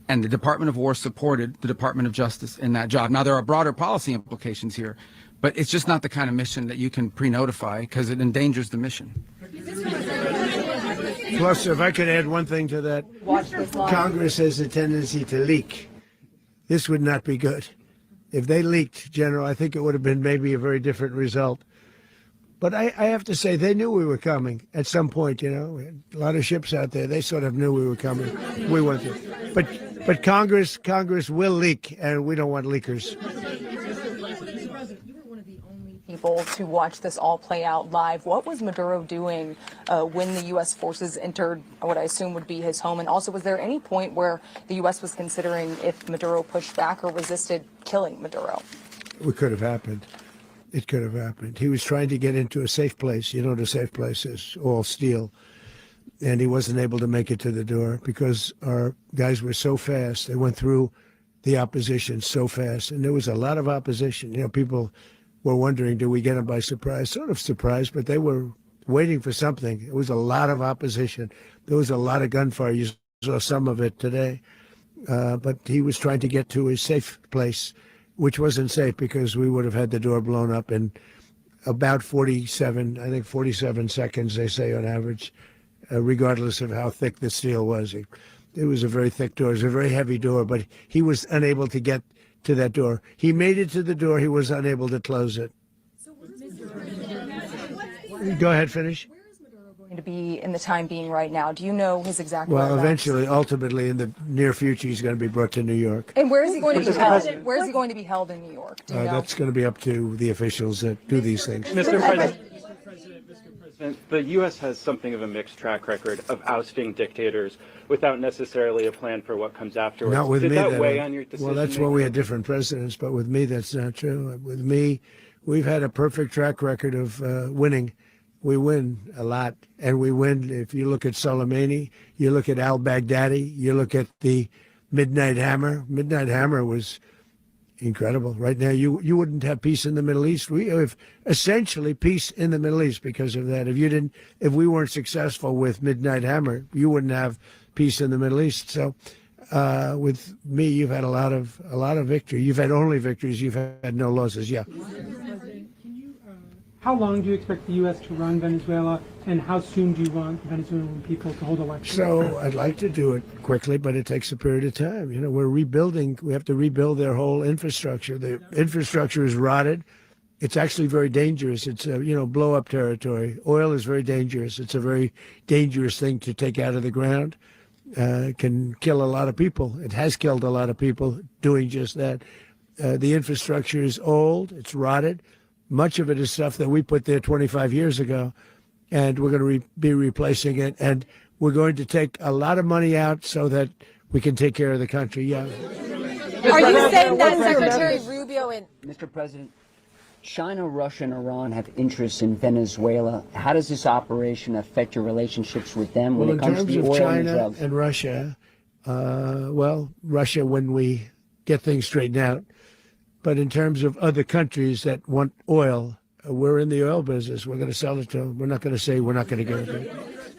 and the Department of War supported the Department of Justice in that job. Now, there are broader policy implications here, but it's just not the kind of mission that you can pre-notify because it endangers the mission. Plus, if I could add one thing to that, Congress has a tendency to leak. This would not be good. If they leaked, General, I think it would have been maybe a very different result. But I have to say, they knew we were coming at some point, We had a lot of ships out there. They sort of knew we were coming. We went there. But Congress will leak, and we don't want leakers. People to watch this all play out live. What was Maduro doing when the U.S. forces entered what I assume would be his home? And also, was there any point where the U.S. was considering if Maduro pushed back or resisted killing Maduro? It could have happened. It could have happened. He was trying to get into a safe place. The safe place is all steel. And he wasn't able to make it to the door because our guys were so fast. They went through the opposition so fast. And there was a lot of opposition. People were wondering, do we get them by surprise? Sort of surprised, but they were waiting for something. It was a lot of opposition. There was a lot of gunfire. You saw some of it today. But he was trying to get to a safe place, which wasn't safe because we would have had the door blown up in about 47 seconds, they say on average, regardless of how thick the steel was. It was a very thick door. It was a very heavy door, but he was unable to get to that door. He made it to the door. He was unable to close it. Go ahead, finish. To be in the time being right now. Do you know his exact whereabouts? Well, eventually, ultimately, in the near future, he's going to be brought to New York. And where is he going to be held? Where is he going to be held in New York? Do you know? That's going to be up to the officials that do these things. Mr. President, the U.S. has something of a mixed track record of ousting dictators without necessarily a plan for what comes afterwards. Not with me. Did that weigh on your decision? Well, that's when we had different presidents, but with me, that's not true. With me, we've had a perfect track record of winning. We win a lot, and we win. If you look at Soleimani, you look at al-Baghdadi, you look at the Midnight Hammer. Midnight Hammer was incredible. Right now, you wouldn't have peace in the Middle East. We have essentially peace in the Middle East because of that. If we weren't successful with Midnight Hammer, you wouldn't have peace in the Middle East. So, with me, you've had a lot of victory. You've had only victories. You've had no losses. Yeah. How long do you expect the U.S. to run Venezuela, and how soon do you want Venezuelan people to hold elections? So I'd like to do it quickly, but it takes a period of time. We're rebuilding. We have to rebuild their whole infrastructure. The infrastructure is rotted. It's actually very dangerous. It's blow-up territory. Oil is very dangerous. It's a very dangerous thing to take out of the ground. can kill a lot of people. It has killed a lot of people doing just that. The infrastructure is old. It's rotted. Much of it is stuff that we put there 25 years ago, and we're going to be replacing it. And we're going to take a lot of money out so that we can take care of the country. Yeah. Are you saying that Secretary Rubio and Mr. President, China, Russia, and Iran have interests in Venezuela. How does this operation affect your relationships with them when it comes to the oil and drugs? And Russia, Russia when we get things straightened out. But in terms of other countries that want oil, we're in the oil business. We're going to sell it to them. We're not going to say we're not going to give it.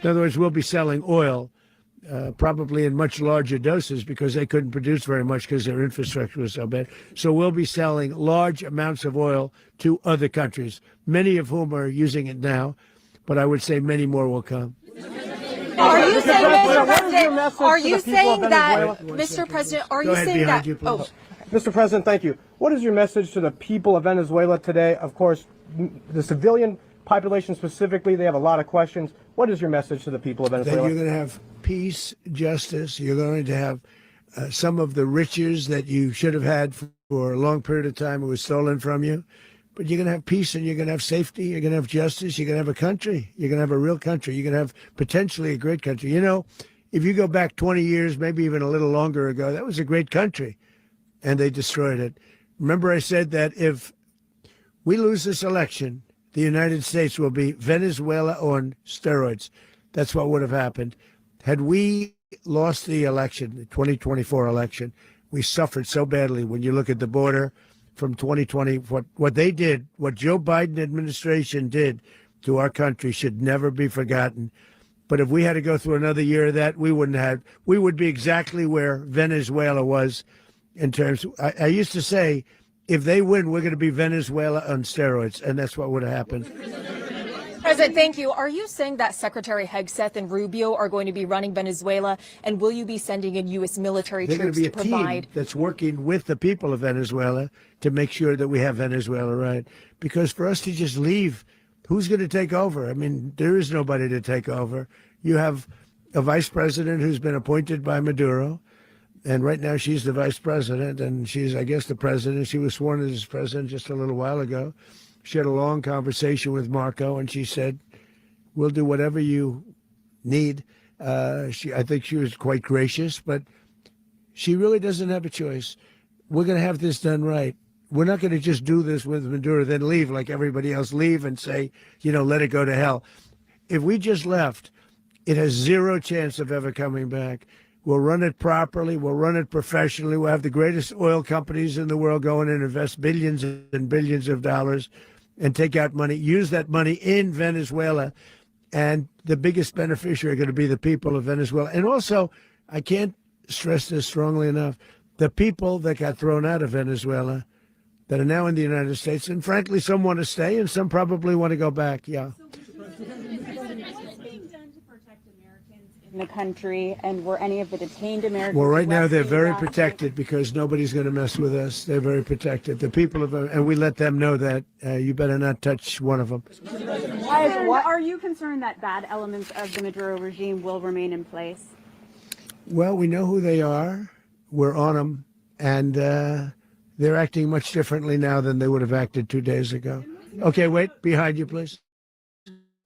In other words, we'll be selling oil probably in much larger doses because they couldn't produce very much because their infrastructure was so bad. So we'll be selling large amounts of oil to other countries, many of whom are using it now, but I would say many more will come. are you saying, Mr. President, are you saying that, Mr. President, are you saying that? Oh. Mr. President, thank you. What is your message to the people of Venezuela today? Of course, the civilian population specifically, they have a lot of questions. What is your message to the people of Venezuela? That you're going to have peace, justice. You're going to have some of the riches that you should have had for a long period of time. It was stolen from you. But you're going to have peace and you're going to have safety. You're going to have justice. You're going to have a country. You're going to have a real country. You're going to have potentially a great country. You know, if you go back 20 years, maybe even a little longer ago, that was a great country. And they destroyed it. Remember I said that if we lose this election, the United States will be Venezuela on steroids. That's what would have happened. Had we lost the election, the 2024 election, we suffered so badly. When you look at the border from 2020, what they did, what Joe Biden administration did to our country should never be forgotten. But if we had to go through another year of that, we would be exactly where Venezuela was in terms. I used to say, if they win, we're going to be Venezuela on steroids, and that's what would have happened. President, thank you. Are you saying that Secretary Hegseth and Rubio are going to be running Venezuela, and will you be sending in U.S. military troops to provide? They're going to be a team that's working with the people of Venezuela to make sure that we have Venezuela right. Because for us to just leave, who's going to take over? I mean, there is nobody to take over. You have a vice president who's been appointed by Maduro. And right now she's the vice president, and she's, I guess, the president. She was sworn in as president just a little while ago. She had a long conversation with Marco, and she said, we'll do whatever you need. I think she was quite gracious, but she really doesn't have a choice. We're going to have this done right. We're not going to just do this with Maduro, then leave like everybody else, leave and say, let it go to hell. If we just left, it has zero chance of ever coming back. We'll run it properly. We'll run it professionally. We'll have the greatest oil companies in the world go in and invest billions and billions of dollars and take out money, use that money in Venezuela. And the biggest beneficiary are going to be the people of Venezuela. And also, I can't stress this strongly enough, the people that got thrown out of Venezuela that are now in the United States. And frankly, some want to stay and some probably want to go back. Yeah. In the country, and were any of the detained Americans? Well, right now they're very protected because nobody's going to mess with us. They're very protected. The people of, and we let them know that you better not touch one of them. Are you concerned that bad elements of the Maduro regime will remain in place? Well, we know who they are. We're on them, and they're acting much differently now than they would have acted 2 days ago. Okay, wait, behind you, please.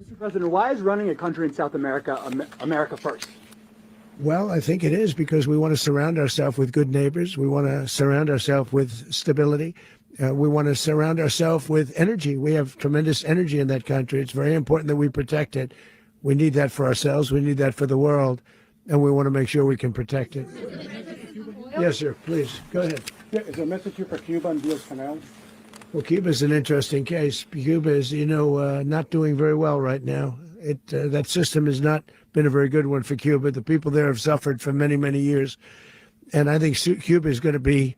Mr. President, why is running a country in South America America first? Well, I think it is because we want to surround ourselves with good neighbors. We want to surround ourselves with stability. We want to surround ourselves with energy. We have tremendous energy in that country. It's very important that we protect it. We need that for ourselves. We need that for the world. And we want to make sure we can protect it. Yes, sir. Please, go ahead. Yeah, is there a message here for Cuba and Diaz-Canel? Well, Cuba's an interesting case. Cuba is, not doing very well right now. That system has not been a very good one for Cuba. The people there have suffered for many, many years. And I think Cuba is going to be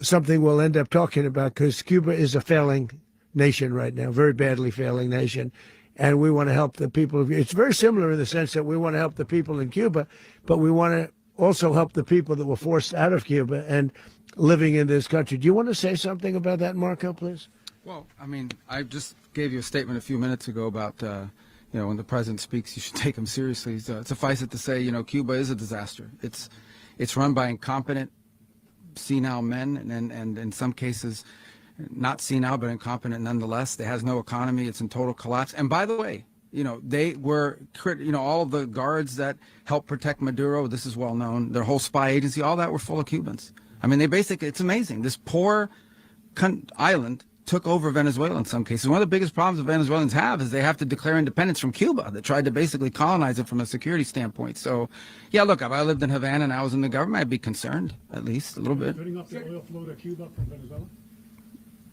something we'll end up talking about because Cuba is a failing nation right now, very badly failing nation. And we want to help the people. It's very similar in the sense that we want to help the people in Cuba, but we want to also help the people that were forced out of Cuba and living in this country. Do you want to say something about that, Marco, please? Well, I mean, I just gave you a statement a few minutes ago about when the president speaks, you should take him seriously. So suffice it to say, Cuba is a disaster. It's run by incompetent, senile men, and in some cases, not senile, but incompetent nonetheless. It has no economy. It's in total collapse. And by the way, they were, all of the guards that helped protect Maduro, this is well known, their whole spy agency, all that were full of Cubans. I mean, it's amazing. This poor island took over Venezuela in some cases. One of the biggest problems the Venezuelans have is they have to declare independence from Cuba that tried to basically colonize it from a security standpoint. So, yeah, look, if I lived in Havana and I was in the government, I'd be concerned, at least a little bit. Putting up the oil flow to Cuba from Venezuela?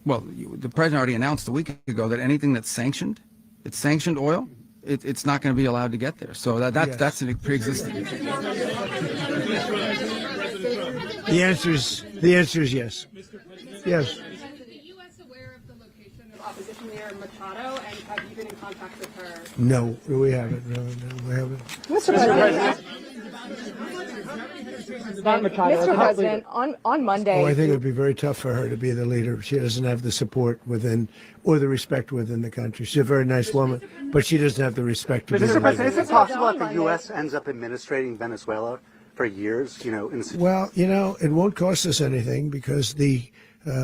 Well, the president already announced a week ago that anything that's sanctioned, it's sanctioned oil, it's not going to be allowed to get there. So that's a pre-existing. The answer is yes. Yes. Opposition leader Machado, and have you been in contact with her? No, we haven't. No, we haven't. Mr. President. Mr. President, on Monday. Oh, I think it would be very tough for her to be the leader. She doesn't have the support within or the respect within the country. She's a very nice woman, but she doesn't have the respect. Mr. President, is it possible that the U.S. ends up administrating Venezuela for years? Well, it won't cost us anything because the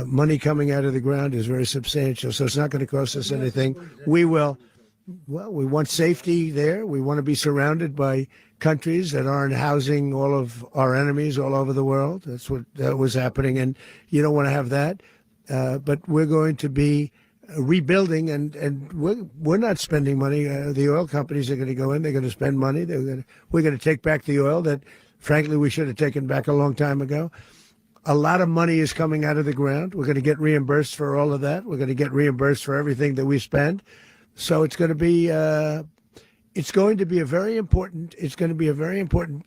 money coming out of the ground is very substantial, so it's not going to cost us anything. We want safety there. We want to be surrounded by countries that aren't housing all of our enemies all over the world. That's what was happening, and you don't want to have that. But we're going to be rebuilding, and we're not spending money. The oil companies are going to go in. They're going to spend money. We're going to take back the oil that, frankly, we should have taken back a long time ago. A lot of money is coming out of the ground. We're going to get reimbursed for all of that. We're going to get reimbursed for everything that we spend. So it's going to be a very important.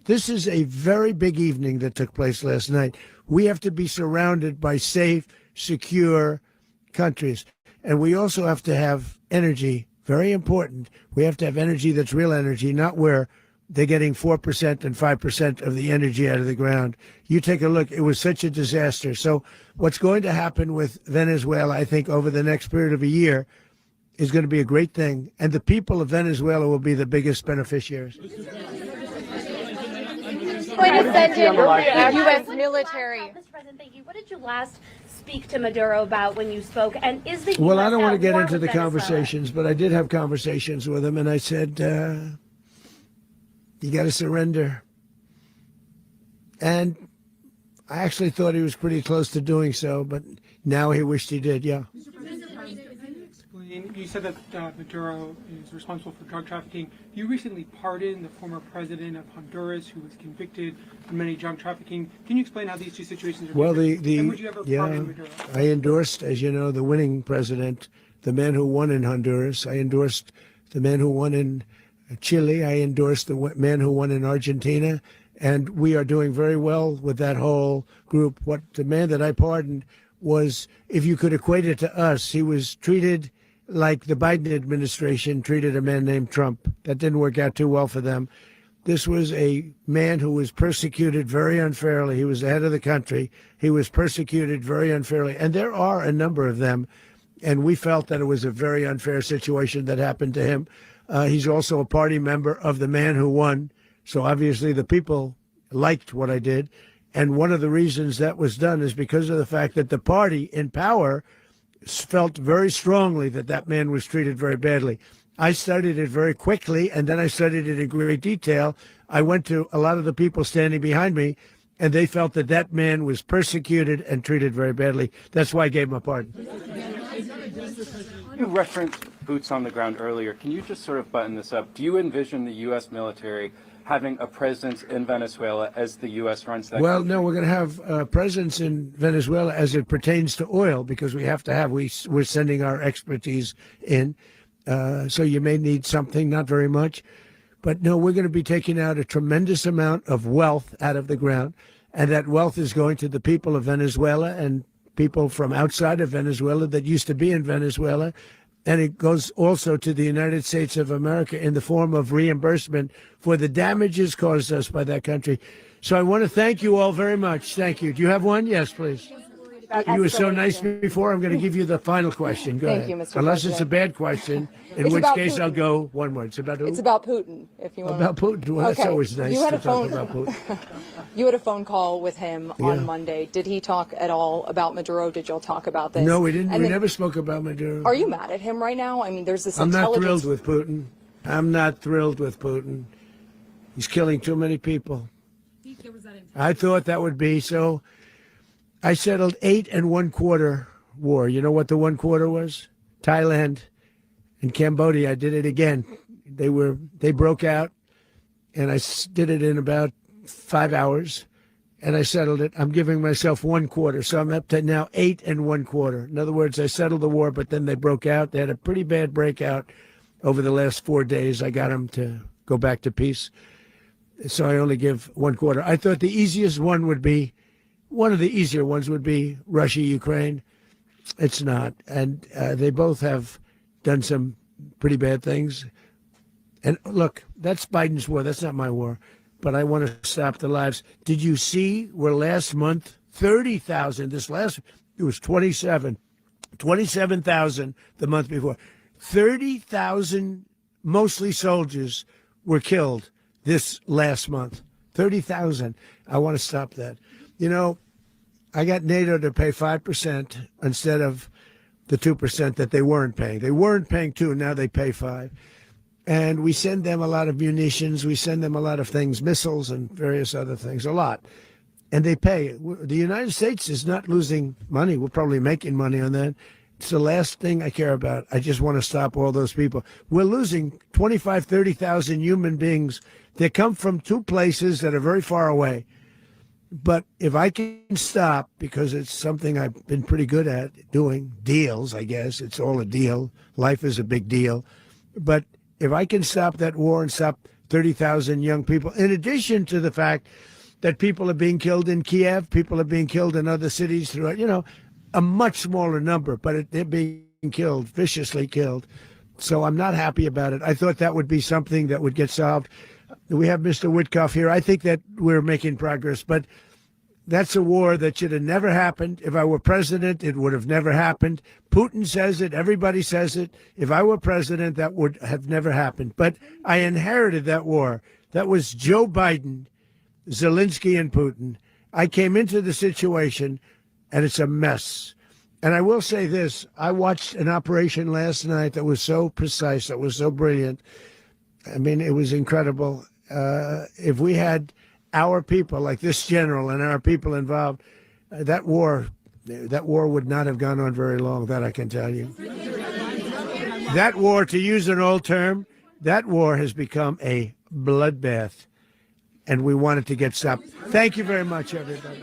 This is a very big evening that took place last night. We have to be surrounded by safe, secure countries. And we also have to have energy. Very important. We have to have energy that's real energy, not where they're getting 4% and 5% of the energy out of the ground. You take a look. It was such a disaster. So what's going to happen with Venezuela, I think, over the next period of a year is going to be a great thing. And the people of Venezuela will be the biggest beneficiaries. Going to send in U.S. military. Mr. President, thank you. What did you last speak to Maduro about when you spoke? And is the Well, US I don't want to get at war into with the Venezuela? conversations, but I did have conversations with him, and I said, you got to surrender. And I actually thought he was pretty close to doing so, but now he wished he did, yeah. You said that Maduro is responsible for drug trafficking. You recently pardoned the former president of Honduras, who was convicted of many drug trafficking. Can you explain how these two situations are different? And would you ever pardon Maduro? I endorsed, as you know, the winning president, the man who won in Honduras. I endorsed the man who won in Chile. I endorsed the man who won in Argentina. And we are doing very well with that whole group. What the man that I pardoned was, if you could equate it to us, he was treated like the Biden administration treated a man named Trump. That didn't work out too well for them. This was a man who was persecuted very unfairly. He was the head of the country. He was persecuted very unfairly. And there are a number of them. And we felt that it was a very unfair situation that happened to him. He's also a party member of the man who won. So obviously the people liked what I did. And one of the reasons that was done is because of the fact that the party in power felt very strongly that that man was treated very badly. I studied it very quickly, and then I studied it in great detail. I went to a lot of the people standing behind me, and they felt that that man was persecuted and treated very badly. That's why I gave him a pardon. You referenced boots on the ground earlier. Can you just sort of button this up? Do you envision the U.S. military having a presence in Venezuela as the U.S. runs that Well, country? no, we're going to have a presence in Venezuela as it pertains to oil, because we have to have, we're sending our expertise in. So you may need something, not very much. But no, we're going to be taking out a tremendous amount of wealth out of the ground. And that wealth is going to the people of Venezuela and people from outside of Venezuela that used to be in Venezuela. And it goes also to the United States of America in the form of reimbursement for the damages caused us by that country. So I want to thank you all very much. Thank you. Do you have one? Yes, please. You were so nice before. I'm going to give you the final question. Go Thank ahead. you, Mr. Unless it's a President. bad question, in It's which about case I'll Putin. go one word. It's about who? It's about Putin, if you want. About Putin. Well, that's Okay. always nice You had to a phone- talk about Putin. You had a phone call with him Yeah. on Monday. Did he talk at all about Maduro? Did y'all talk about this? No, we didn't. And We then- never spoke about Maduro. Are you mad at him right now? I mean, there's this I'm not intelligence. thrilled with Putin. I'm not thrilled with Putin. He's killing too many people. I thought that would be so. I settled 8 1/4 war. You know what the 1/4 was? Thailand and Cambodia. I did it again. They broke out, and I did it in about 5 hours, and I settled it. I'm giving myself 1/4, so I'm up to now 8 1/4. In other words, I settled the war, but then they broke out. They had a pretty bad breakout over the last 4 days. I got them to go back to peace, so I only give 1/4. I thought the easiest one would be, one of the easier ones would be Russia, Ukraine. It's not, and they both have done some pretty bad things. And look, that's Biden's war. That's not my war. But I want to stop the lives. Did you see where last month, 30,000, it was 27,000 the month before. 30,000, mostly soldiers, were killed this last month. 30,000. I want to stop that. You know, I got NATO to pay 5% instead of the 2% that they weren't paying. They weren't paying 2, now they pay 5. And we send them a lot of munitions. We send them a lot of things, missiles and various other things, a lot. And they pay. The United States is not losing money. We're probably making money on that. It's the last thing I care about. I just want to stop all those people. We're losing 25, 30,000 human beings. They come from 2 places that are very far away. But if I can stop, because it's something I've been pretty good at doing, deals, I guess. It's all a deal. Life is a big deal. But if I can stop that war and stop 30,000 young people, in addition to the fact that people are being killed in Kiev, people are being killed in other cities throughout, a much smaller number, but they're being killed, viciously killed. So I'm not happy about it. I thought that would be something that would get solved. We have Mr. Witkoff here. I think that we're making progress, but that's a war that should have never happened. If I were president, it would have never happened. Putin says it. Everybody says it. If I were president, that would have never happened. But I inherited that war. That was Joe Biden, Zelensky, and Putin. I came into the situation, and it's a mess. And I will say this. I watched an operation last night that was so precise, that was so brilliant. I mean, it was incredible. If we had our people, like this general and our people involved, that war would not have gone on very long, that I can tell you. That war, to use an old term, that war has become a bloodbath, and we want it to get stopped. Thank you very much, everybody.